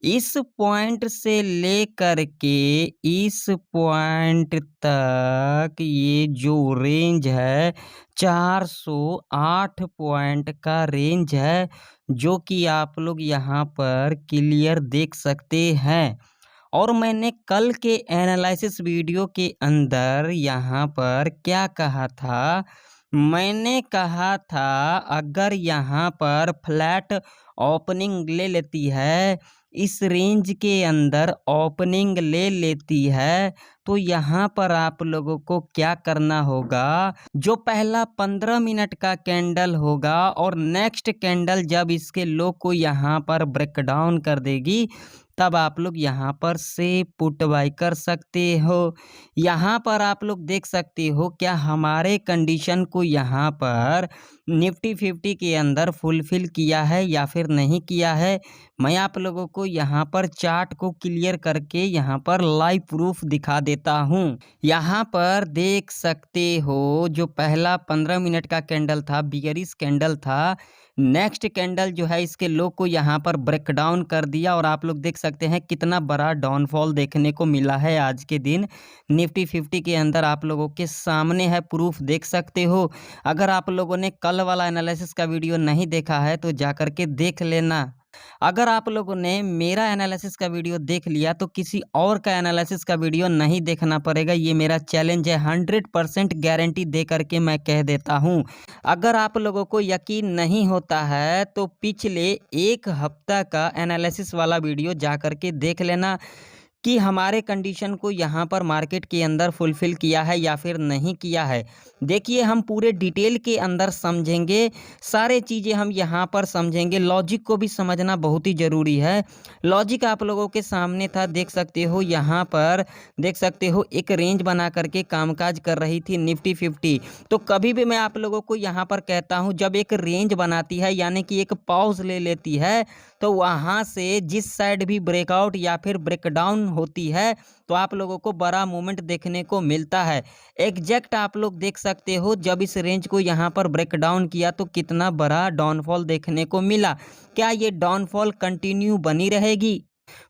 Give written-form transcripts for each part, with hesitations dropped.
इस पॉइंट से लेकर के इस पॉइंट तक ये जो रेंज है 408 पॉइंट का रेंज है, जो कि आप लोग यहाँ पर क्लियर देख सकते हैं। और मैंने कल के एनालिसिस वीडियो के अंदर यहाँ पर क्या कहा था, मैंने कहा था अगर यहाँ पर फ्लैट ओपनिंग ले लेती है, इस रेंज के अंदर ओपनिंग ले लेती है, तो यहाँ पर आप लोगों को क्या करना होगा, जो पहला 15 मिनट का कैंडल होगा और नेक्स्ट कैंडल जब इसके लो को यहाँ पर ब्रेक डाउन कर देगी, तब आप लोग यहाँ पर से पुट बाय कर सकते हो। यहाँ पर आप लोग देख सकते हो क्या हमारे कंडीशन को यहाँ पर निफ्टी 50 के अंदर फुलफिल किया है या फिर नहीं किया है। मैं आप लोगों को यहाँ पर चार्ट को क्लियर करके यहाँ पर लाइव प्रूफ दिखा देता हूँ। यहाँ पर देख सकते हो जो पहला 15 मिनट का कैंडल था, बियरिश कैंडल था, नेक्स्ट कैंडल जो है इसके लो को यहाँ पर ब्रेक डाउन कर दिया और आप लोग देख सकते हैं कितना बड़ा डाउनफॉल देखने को मिला है आज के दिन निफ्टी 50 के अंदर। आप लोगों के सामने है, प्रूफ देख सकते हो। अगर आप लोगों ने कल वाला एनालिसिस का वीडियो नहीं देखा है तो जाकर के देख लेना। अगर आप लोगों ने मेरा एनालिसिस का वीडियो देख लिया तो किसी और का एनालिसिस का वीडियो नहीं देखना पड़ेगा। ये मेरा चैलेंज है, 100% गारंटी दे करके मैं कह देता हूँ। अगर आप लोगों को यकीन नहीं होता है तो पिछले एक हफ्ता का एनालिसिस वाला वीडियो जा करके देख लेना कि हमारे कंडीशन को यहाँ पर मार्केट के अंदर फुलफ़िल किया है या फिर नहीं किया है। देखिए हम पूरे डिटेल के अंदर समझेंगे, सारे चीज़ें हम यहाँ पर समझेंगे। लॉजिक को भी समझना बहुत ही ज़रूरी है। लॉजिक आप लोगों के सामने था, देख सकते हो यहाँ पर देख सकते हो एक रेंज बना करके कामकाज कर रही थी निफ्टी 50। तो कभी भी मैं आप लोगों को यहाँ पर कहता हूँ जब एक रेंज बनाती है यानी कि एक पॉज ले लेती है, तो वहाँ से जिस साइड भी ब्रेकआउट या फिर ब्रेकडाउन होती है तो आप लोगों को बड़ा मूवमेंट देखने को मिलता है। एग्जैक्ट आप लोग देख सकते हो जब इस रेंज को यहाँ पर ब्रेक डाउन किया तो कितना बड़ा डाउनफॉल देखने को मिला। क्या ये डाउनफॉल कंटिन्यू बनी रहेगी?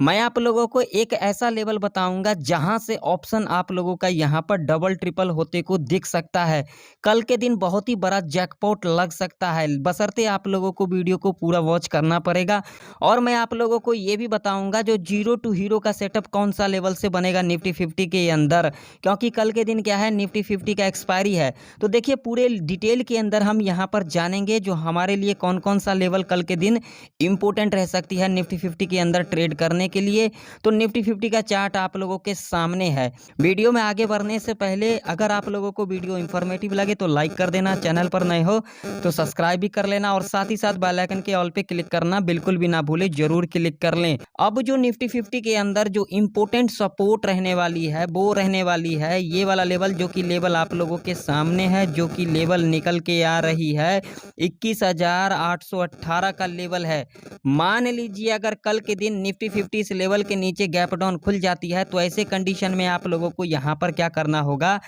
मैं आप लोगों को एक ऐसा लेवल बताऊंगा जहां से ऑप्शन आप लोगों का यहां पर डबल ट्रिपल होते को दिख सकता है। कल के दिन बहुत ही बड़ा जैकपॉट लग सकता है, बशर्ते आप लोगों को वीडियो को पूरा वॉच करना पड़ेगा। और मैं आप लोगों को ये भी बताऊंगा जो जीरो टू हीरो का सेटअप कौन सा लेवल से बनेगा निफ्टी 50 के अंदर, क्योंकि कल के दिन क्या है निफ्टी 50 का एक्सपायरी है। तो देखिए पूरे डिटेल के अंदर हम यहाँ पर जानेंगे जो हमारे लिए कौन कौन सा लेवल कल के दिन इंपॉर्टेंट रह सकती है निफ्टी 50 के अंदर ट्रेड करने के लिए। तो निफ्टी 50 का चार्ट आप लोगों के सामने है। वीडियो में आगे बढ़ने से पहले अगर आप लोगों को वीडियो इंफॉर्मेटिव लगे तो लाइक कर देना, चैनल पर नए हो तो सब्सक्राइब भी कर लेना और साथ ही साथ बेल आइकन के ऑल पे क्लिक करना बिल्कुल भी ना भूले, जरूर क्लिक कर लें। अब जो निफ्टी 50 के अंदर जो इंपॉर्टेंट सपोर्ट रहने वाली है वो रहने वाली है ये वाला लेवल, जो कि लेवल आप लोगों के सामने है, जो कि लेवल निकल के आ रही है 21,818 का लेवल है। मान लीजिए अगर कल के दिन निफ्टी 50 इस लेवल के नीचे गैप डाउन खुल जाती है तो ऐसे कंडीशन में आप लोगों को यहाँ पर क्या करना होगा,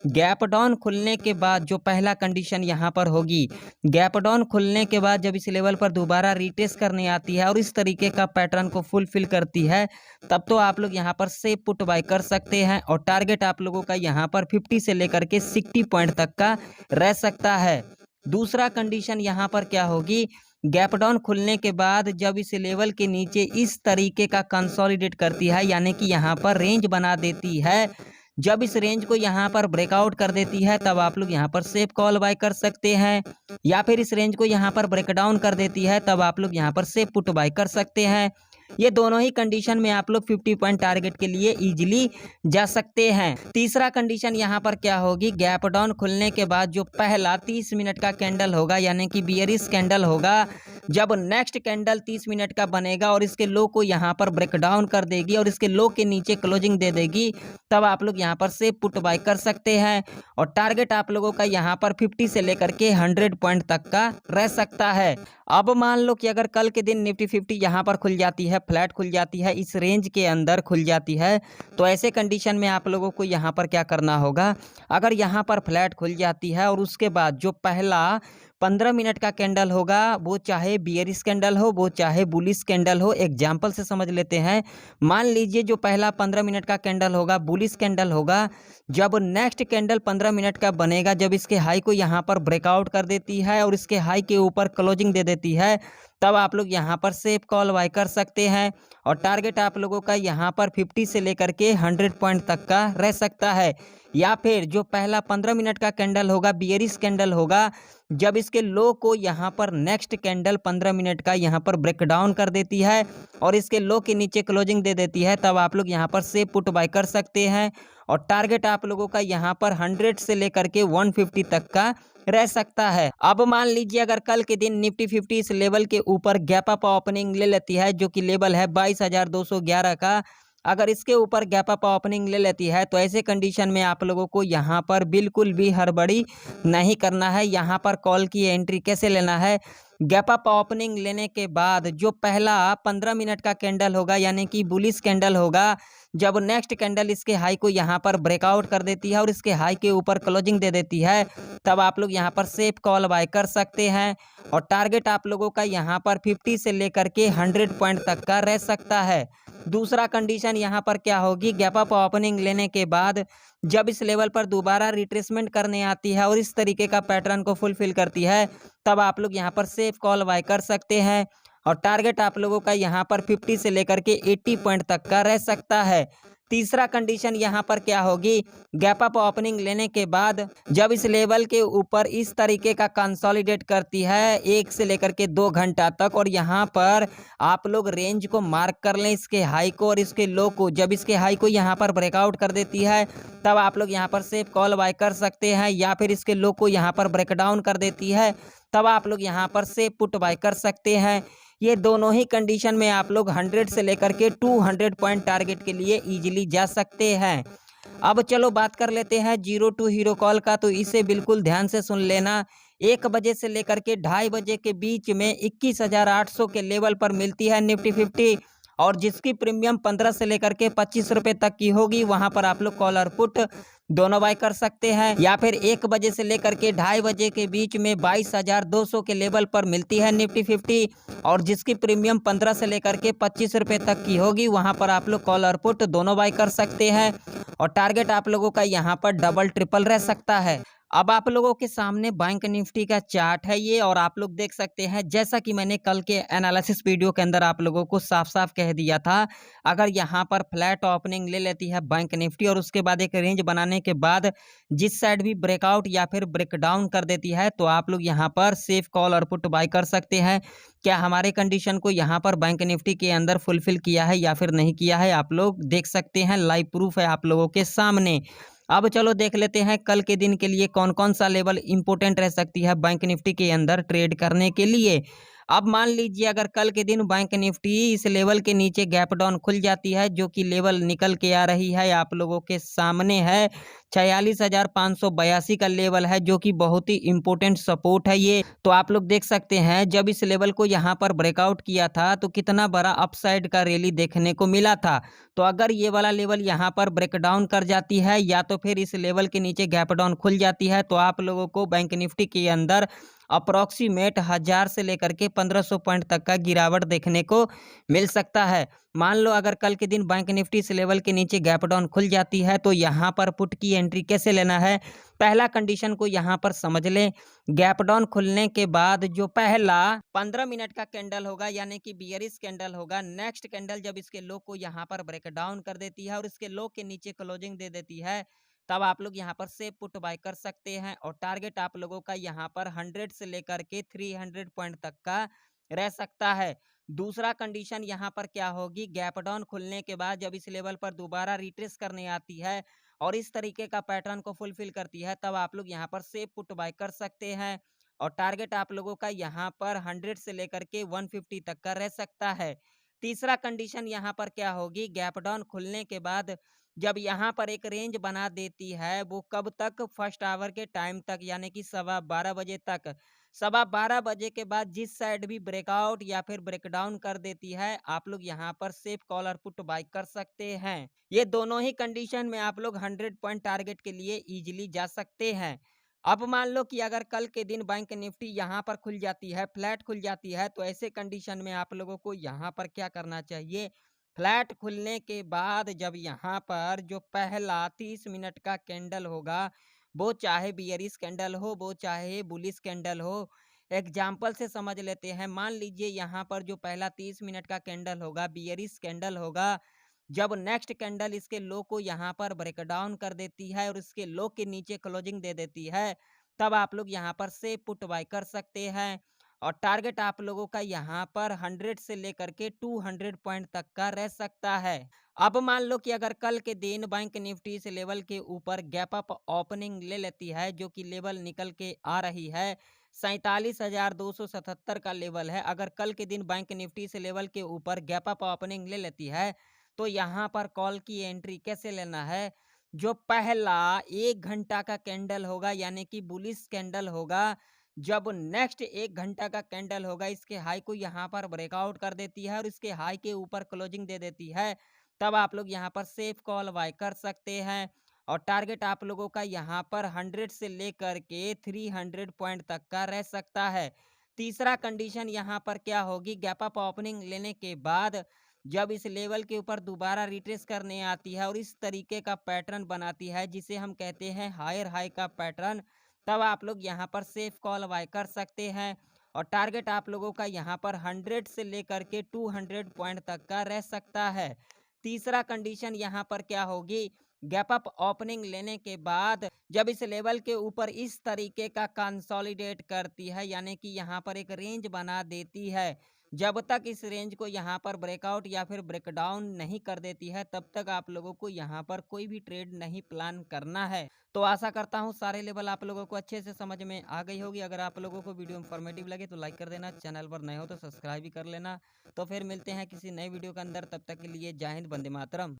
गैप डाउन खुलने के बाद जो पहला कंडीशन यहाँ पर होगी, गैप डाउन खुलने के बाद जब इस लेवल पर दोबारा रिटेस्ट करने आती है और इस तरीके का पैटर्न को फुलफिल करती है, तब तो आप लोग यहाँ पर से पुट बाय कर सकते हैं और टारगेट आप लोगों का यहाँ पर 50 से लेकर के 60 पॉइंट तक का रह सकता है। दूसरा कंडीशन यहाँ पर क्या होगी, गैप डाउन खुलने के बाद जब इस लेवल के नीचे इस तरीके का कंसोलिडेट करती है यानी कि यहाँ पर रेंज बना देती है, जब इस रेंज को यहाँ पर ब्रेकआउट कर देती है तब आप लोग यहाँ पर सेफ कॉल बाय कर सकते हैं, या फिर इस रेंज को यहाँ पर ब्रेक डाउन कर देती है तब आप लोग यहाँ पर सेफ पुट बाय कर सकते हैं। ये दोनों ही कंडीशन में आप लोग 50 पॉइंट टारगेट के लिए इजीली जा सकते हैं। तीसरा कंडीशन यहाँ पर क्या होगी, गैप डाउन खुलने के बाद जो पहला 30 मिनट का कैंडल होगा यानी कि बियरिश कैंडल होगा, जब नेक्स्ट कैंडल 30 मिनट का बनेगा और इसके लो को यहाँ पर ब्रेक डाउन कर देगी और इसके लो के नीचे क्लोजिंग दे देगी, तब आप लोग यहाँ पर से पुट बाय कर सकते हैं और टारगेट आप लोगों का यहाँ पर 50 से लेकर के 100 पॉइंट तक का रह सकता है। अब मान लो कि अगर कल के दिन निफ्टी 50 यहाँ पर खुल जाती है, फ्लैट खुल जाती है, इस रेंज के अंदर खुल जाती है, तो ऐसे कंडीशन में आप लोगों को यहाँ पर क्या करना होगा, अगर यहाँ पर फ्लैट खुल जाती है और उसके बाद जो पहला 15 मिनट का कैंडल होगा, वो चाहे बियरिश कैंडल हो, वो चाहे बुलिश कैंडल हो। एग्जाम्पल से समझ लेते हैं। मान लीजिए जो पहला 15 मिनट का कैंडल होगा, बुलिश कैंडल होगा। जब नेक्स्ट कैंडल 15 मिनट का बनेगा, जब इसके हाई को यहाँ पर ब्रेकआउट कर देती है और इसके हाई के ऊपर क्लोजिंग दे देती है, तब आप लोग यहाँ पर सेफ कॉल बाय कर सकते हैं। और टारगेट आप लोगों का यहाँ पर 50 से लेकर के 100 पॉइंट तक का रह सकता है। या फिर जो पहला 15 मिनट का कैंडल होगा, बियरिश कैंडल होगा, जब इसके लो को यहाँ पर नेक्स्ट कैंडल 15 मिनट का यहाँ पर ब्रेक डाउन कर देती है और इसके लो के नीचे क्लोजिंग दे देती है, तब आप लोग यहाँ पर सेफ पुट बाय कर सकते हैं। और टारगेट आप लोगों का यहाँ पर 100 से लेकर के 150 तक का रह सकता है। अब मान लीजिए अगर कल के दिन निफ्टी 50 इस लेवल के ऊपर गैप अप ओपनिंग ले लेती है, जो कि लेवल है 22,211 का, अगर इसके ऊपर गैप अप ओपनिंग ले लेती है, तो ऐसे कंडीशन में आप लोगों को यहाँ पर बिल्कुल भी हड़बड़ी नहीं करना है। यहाँ पर कॉल की एंट्री कैसे लेना है? गैप अप ओपनिंग लेने के बाद जो पहला 15 मिनट का कैंडल होगा, यानी कि बुलिश कैंडल होगा, जब नेक्स्ट कैंडल इसके हाई को यहाँ पर ब्रेकआउट कर देती है और इसके हाई के ऊपर क्लोजिंग दे देती है, तब आप लोग यहाँ पर सेफ कॉल बाय कर सकते हैं। और टारगेट आप लोगों का यहाँ पर 50 से लेकर के 100 पॉइंट तक का रह सकता है। दूसरा कंडीशन यहाँ पर क्या होगी? गैप अप ओपनिंग लेने के बाद जब इस लेवल पर दोबारा रिट्रेसमेंट करने आती है और इस तरीके का पैटर्न को फुलफिल करती है, तब आप लोग यहाँ पर सेफ कॉल बाय कर सकते हैं। और टारगेट आप लोगों का यहाँ पर 50 से लेकर के 80 पॉइंट तक का रह सकता है। तीसरा कंडीशन यहाँ पर क्या होगी? गैप अप ओपनिंग लेने के बाद जब इस लेवल के ऊपर इस तरीके का कंसोलिडेट करती है 1 से लेकर के 2 घंटा तक, और यहाँ पर आप लोग रेंज को मार्क कर लें, इसके हाई को और इसके लो को। जब इसके हाई को यहाँ पर ब्रेकआउट कर देती है, तब आप लोग यहाँ पर सेफ कॉल बाय कर सकते हैं। या फिर इसके लो को यहाँ पर ब्रेकडाउन कर देती है, तब आप लोग यहाँ पर सेफ पुट बाय कर सकते हैं। ये दोनों ही कंडीशन में आप लोग 100 से लेकर के 200 पॉइंट टारगेट के लिए इजीली जा सकते हैं। अब चलो बात कर लेते हैं जीरो टू हीरो कॉल का, तो इसे बिल्कुल ध्यान से सुन लेना। 1 बजे से लेकर के 2:30 बजे के बीच में 21,800 के लेवल पर मिलती है निफ्टी 50, और जिसकी प्रीमियम 15 से लेकर के 25 रुपए तक की होगी, वहां पर आप लोग कॉल और पुट दोनों बाय कर सकते हैं। या फिर 1 बजे से लेकर के 2:30 बजे के बीच में 22,200 के लेवल पर मिलती है निफ्टी 50, और जिसकी प्रीमियम 15 से लेकर के 25 रुपए तक की होगी, वहां पर आप लोग कॉल और पुट दोनों बाय कर सकते हैं। और टारगेट आप लोगों का यहाँ पर डबल ट्रिपल रह सकता है। अब आप लोगों के सामने बैंक निफ्टी का चार्ट है ये, और आप लोग देख सकते हैं, जैसा कि मैंने कल के एनालिसिस वीडियो के अंदर आप लोगों को साफ साफ कह दिया था, अगर यहाँ पर फ्लैट ओपनिंग ले लेती है बैंक निफ्टी और उसके बाद एक रेंज बनाने के बाद जिस साइड भी ब्रेकआउट या फिर ब्रेकडाउन कर देती है, तो आप लोग यहाँ पर सेफ कॉल और पुट बाय कर सकते हैं। क्या हमारे कंडीशन को यहाँ पर बैंक निफ्टी के अंदर फुलफिल किया है या फिर नहीं किया है, आप लोग देख सकते हैं। लाइव प्रूफ है आप लोगों के सामने। अब चलो देख लेते हैं कल के दिन के लिए कौन कौन सा लेवल इंपॉर्टेंट रह सकती है बैंक निफ्टी के अंदर ट्रेड करने के लिए। अब मान लीजिए अगर कल के दिन बैंक निफ्टी इस लेवल के नीचे गैप डाउन खुल जाती है, जो कि लेवल निकल के आ रही है आप लोगों के सामने है 46,582 का लेवल है, जो कि बहुत ही इंपॉर्टेंट सपोर्ट है ये। तो आप लोग देख सकते हैं, जब इस लेवल को यहाँ पर ब्रेकआउट किया था तो कितना बड़ा अपसाइड का रैली देखने को मिला था। तो अगर ये वाला लेवल यहाँ पर ब्रेकडाउन कर जाती है या तो फिर इस लेवल के नीचे गैप डाउन खुल जाती है, तो आप लोगों को बैंक निफ्टी के अंदर अप्रोक्सीमेट 1000 से लेकर के 1500 पॉइंट तक का गिरावट देखने को मिल सकता है। मान लो अगर कल के दिन बैंक निफ्टी इस लेवल के नीचे गैप डाउन खुल जाती है, तो यहाँ पर पुट की एंट्री कैसे लेना है? पहला कंडीशन को यहाँ पर समझ लें। गैप डाउन खुलने के बाद जो पहला 15 मिनट का कैंडल होगा, यानी कि बियरिश कैंडल होगा, नेक्स्ट कैंडल जब इसके लो को यहाँ पर ब्रेक डाउन कर देती है और इसके लो के नीचे क्लोजिंग दे देती है, तब आप लोग यहाँ पर से पुट बाय कर सकते हैं। और टारगेट आप लोगों का यहाँ पर 100 से लेकर के 300 पॉइंट तक का रह सकता है। दूसरा कंडीशन यहाँ पर क्या होगी? गैप डाउन खुलने के बाद जब इस लेवल पर दोबारा रिट्रेस करने आती है और इस तरीके का पैटर्न को फुलफिल करती है, तब आप लोग यहाँ पर सेफ पुट बाय कर सकते हैं। और टारगेट आप लोगों का यहाँ पर 100 से लेकर के 150 तक का रह सकता है। तीसरा कंडीशन यहाँ पर क्या होगी? गैप डाउन खुलने के बाद जब यहाँ पर एक रेंज बना देती है, वो कब तक? फर्स्ट आवर के टाइम तक, यानी कि 12:15 बजे तक। 12:15 बजे के बाद जिस साइड भी ब्रेकआउट या फिर ब्रेकडाउन कर देती है, आप लोग यहाँ पर सेफ कॉल और पुट बाय कर सकते हैं। ये दोनों ही कंडीशन में आप लोग 100 पॉइंट टारगेट के लिए इजीली जा सकते हैं। अब मान लो कि अगर कल के दिन बैंक निफ्टी यहाँ पर खुल जाती है, फ्लैट खुल जाती है, तो ऐसे कंडीशन में आप लोगों को यहाँ पर क्या करना चाहिए? फ्लैट खुलने के बाद जब यहाँ पर जो पहला 30 मिनट का कैंडल होगा, वो चाहे बियरिश कैंडल हो, वो चाहे बुलिश कैंडल हो। एग्जाम्पल से समझ लेते हैं, मान लीजिए यहाँ पर जो पहला 30 मिनट का कैंडल होगा, बियरिश कैंडल होगा, जब नेक्स्ट कैंडल इसके लो को यहाँ पर ब्रेक डाउन कर देती है और इसके लो के नीचे क्लोजिंग दे देती है, तब आप लोग यहाँ पर से पुट बाय कर सकते हैं और टारगेट आप लोगों का यहाँ पर 100 से लेकर के 200 पॉइंट तक का रह सकता है। अब मान लो कि अगर कल के दिन बैंक निफ्टी इस लेवल के ऊपर गैप अप ओपनिंग ले लेती है, जो कि लेवल निकल के आ रही है 47,277 का लेवल है। अगर कल के दिन बैंक निफ्टी इस लेवल के ऊपर गैप अप ओपनिंग ले लेती है, तो यहाँ पर कॉल की एंट्री कैसे लेना है? जो पहला 1 घंटा का कैंडल होगा यानी कि बुलिश कैंडल होगा, जब नेक्स्ट 1 घंटा का कैंडल होगा इसके हाई को यहाँ पर ब्रेकआउट कर देती है और इसके हाई के ऊपर क्लोजिंग दे देती है, तब आप लोग यहाँ पर सेफ कॉल बाय कर सकते हैं और टारगेट आप लोगों का यहाँ पर 100 से लेकर के 300 पॉइंट तक का रह सकता है। तीसरा कंडीशन यहाँ पर क्या होगी? गैप अप ओपनिंग लेने के बाद जब इस लेवल के ऊपर दोबारा रिट्रेस करने आती है और इस तरीके का पैटर्न बनाती है जिसे हम कहते हैं हायर हाई का पैटर्न, तब आप लोग यहाँ पर सेफ कॉल बाय कर सकते हैं और टारगेट आप लोगों का यहाँ पर 100 से लेकर के 200 पॉइंट तक का रह सकता है। तीसरा कंडीशन यहाँ पर क्या होगी? गैप अप ओपनिंग लेने के बाद जब इस लेवल के ऊपर इस तरीके का कंसोलिडेट करती है यानी कि यहाँ पर एक रेंज बना देती है, जब तक इस रेंज को यहाँ पर ब्रेकआउट या फिर ब्रेकडाउन नहीं कर देती है, तब तक आप लोगों को यहाँ पर कोई भी ट्रेड नहीं प्लान करना है। तो आशा करता हूँ सारे लेवल आप लोगों को अच्छे से समझ में आ गई होगी। अगर आप लोगों को वीडियो इन्फॉर्मेटिव लगे तो लाइक कर देना, चैनल पर नए हो तो सब्सक्राइब भी कर लेना। तो फिर मिलते हैं किसी नए वीडियो के अंदर, तब तक के लिए जय हिंद, वंदे मातरम।